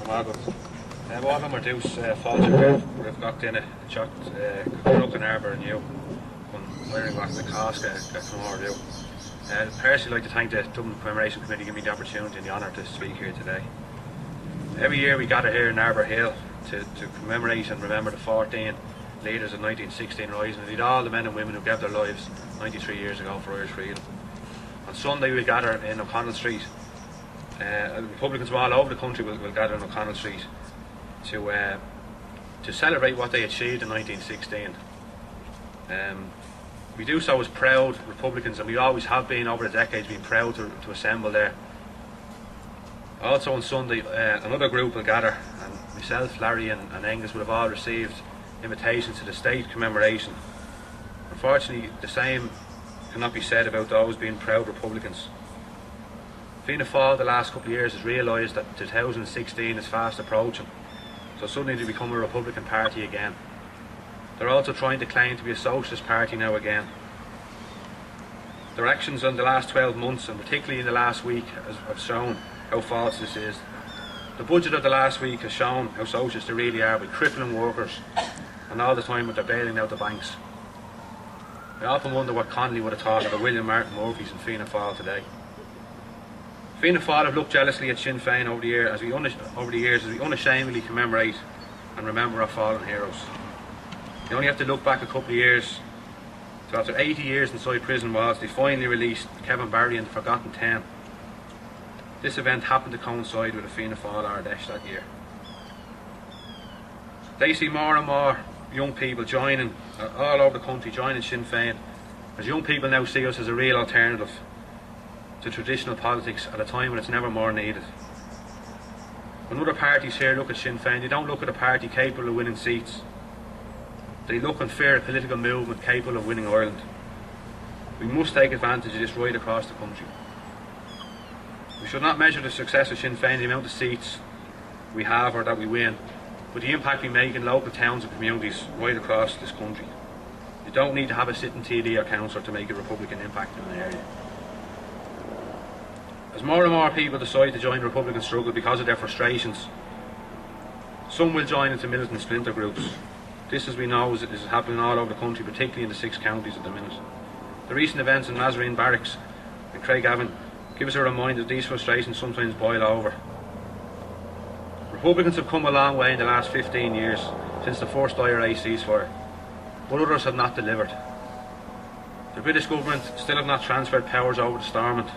Margaret. What number dús fáilte rih gach duine teacht Cllr in Arbour and you chun wearing back the cask Cllr you. Personally, I'd like to thank the Dublin Commemoration Committee for giving me the opportunity and the honour to speak here today. Every year we gather here in Arbour Hill to commemorate and remember the 14 leaders of 1916 Rising, and indeed all the men and women who gave their lives 93 years ago for Irish freedom. On Sunday we gather in O'Connell Street. Republicans from all over the country will gather in O'Connell Street to celebrate what they achieved in 1916. We do so as proud Republicans, and we always have been over the decades, been proud to assemble there. Also on Sunday another group will gather, and myself, Larry and Angus would have all received invitations to the state commemoration. Unfortunately, the same cannot be said about those being proud Republicans. Fianna Fáil the last couple of years has realised that 2016 is fast approaching, so suddenly they become a Republican Party again. They're also trying to claim to be a socialist party now again. Their actions in the last 12 months, and particularly in the last week, have shown how false this is. The budget of the last week has shown how socialist they really are, with crippling workers and all the time with their bailing out the banks. I often wonder what Connolly would have thought of the William Martin Murphys and Fianna Fáil today. Fianna Fáil have looked jealously at Sinn Féin over the years as we unashamedly commemorate and remember our fallen heroes. You only have to look back a couple of years. So after 80 years inside prison walls, they finally released Kevin Barry and the Forgotten 10. This event happened to coincide with a Fianna Fáil Ardèche that year. They see more and more young people joining, all over the country, joining Sinn Féin, as young people now see us as a real alternative to traditional politics at a time when it's never more needed. When other parties here look at Sinn Féin, they don't look at a party capable of winning seats. They look and fear a political movement capable of winning Ireland. We must take advantage of this right across the country. We should not measure the success of Sinn Féin the amount of seats we have or that we win, but the impact we make in local towns and communities right across this country. You don't need to have a sitting TD or councillor to make a Republican impact in an area. As more and more people decide to join the Republican struggle because of their frustrations, some will join into militant splinter groups. This, as we know, is happening all over the country, particularly in the 6 counties at the minute. The recent events in Nazarene Barracks and Craigavon give us a reminder that these frustrations sometimes boil over. Republicans have come a long way in the last 15 years since the first IRA ceasefire, but others have not delivered. The British government still have not transferred powers over to Stormont,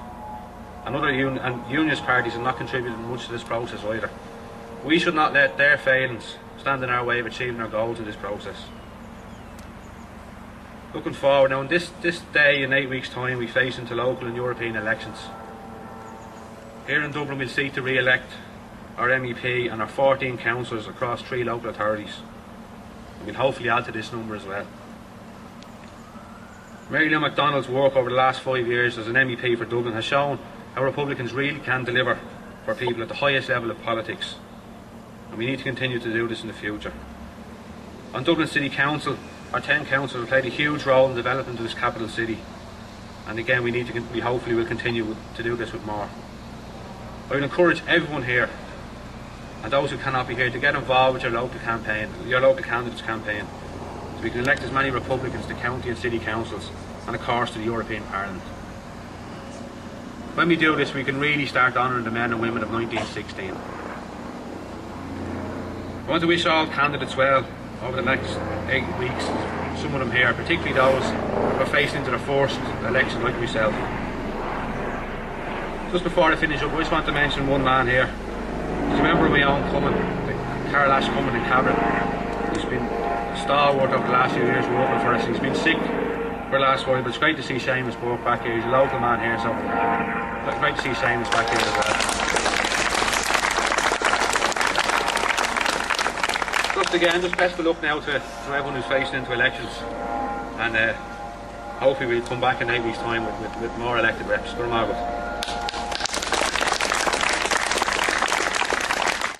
and other unionist parties have not contributed much to this process either. We should not let their failings stand in our way of achieving our goals in this process. Looking forward now, on this day in 8 weeks' time, we face into local and European elections. Here in Dublin, we'll seek to re-elect our MEP and our 14 councillors across 3 local authorities. And we'll hopefully add to this number as well. Mary Lou MacDonald's work over the last 5 years as an MEP for Dublin has shown how Republicans really can deliver for people at the highest level of politics, and we need to continue to do this in the future. On Dublin City Council, our 10 councillors have played a huge role in the development of this capital city, and again we hopefully will continue to do this with more. I would encourage everyone here, and those who cannot be here, to get involved with your local campaign, your local candidates' campaign, so we can elect as many Republicans to county and city councils, and of course to the European Parliament. When we do this, we can really start honouring the men and women of 1916. I want to wish all candidates well over the next 8 weeks, some of them here, particularly those who are facing into their first election like myself. Just before I finish up, I just want to mention one man here. He's a member of my own Cumming, Carl Ash Cumming in Cabra. He's been a stalwart over the last few years working for us. He's been sick for the last while, but it's great to see Séamas Burke back here. He's a local man here, so it's great to see Séamas back here as well. Just again, just best of luck now to everyone who's facing into elections, and hopefully we'll come back in 8 weeks' time with more elected reps. Good morning.